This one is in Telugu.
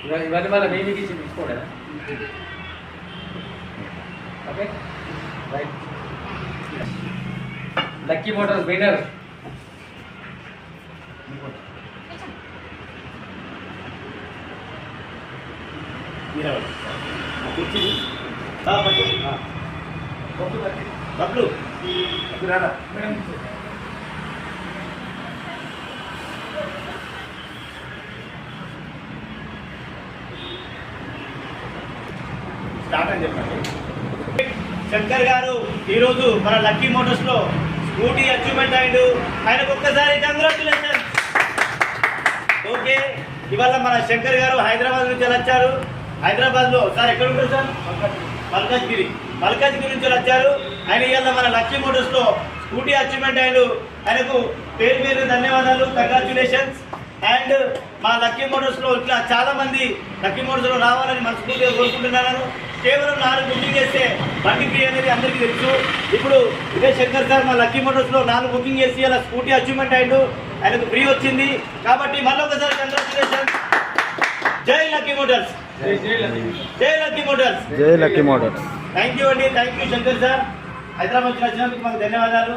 ఇవన్నీ మళ్ళీ మేమీకి ఇచ్చి తీసుకోండి. Okay right. Lucky Motors winner Bablu రారా స్టార్ట్ అని చెప్పండి. శంకర్ గారు ఈరోజు మన లక్కీ మోటార్స్ లో స్కూటీ అచీవ్మెంట్ అయిండు. ఆయనకు ఒక్కసారి కంగ్రాచులేషన్. ఓకే, ఇవాళ మన శంకర్ గారు హైదరాబాద్ నుంచి వచ్చారు. హైదరాబాద్ లో సార్ ఎక్కడ ఉంటారు సార్? మల్కాజ్గిరి నుంచి వచ్చారు. ఆయన ఇవాళ మన లక్కీ మోటార్స్ లో స్కూటీ అచీవ్మెంట్ అయిండు. ఆయనకు పేరు పేరు ధన్యవాదాలు, కంగ్రాచులేషన్స్. అండ్ మా లక్కీ మోటార్స్ లో ఇట్లా చాలా మంది లక్కీ మోటార్స్ లో రావాలని మనస్ఫూర్తిగా కోరుకుంటున్నాను. కేవలం 4 బుకింగ్ చేస్తే బండి ఫ్రీ అనేది అందరికీ తెలుసు. ఇప్పుడు ఇదే శంకర్ సార్ మా లక్కీ మోటార్స్ లో 4 బుకింగ్ చేసి అలా స్కూటీ అచీవ్మెంట్ అయిండు. ఆయనకు ఫ్రీ వచ్చింది కాబట్టి మళ్ళీ ఒకసారి కంగ్రాచులేషన్. జై లక్కీ మోటార్స్, జై లక్కీ మోటార్స్, జై లక్కీ మోటార్స్. థ్యాంక్ యూ అండి. Thank you Shankar sir. Hyderabad వచ్చినందుకు మాకు ధన్యవాదాలు.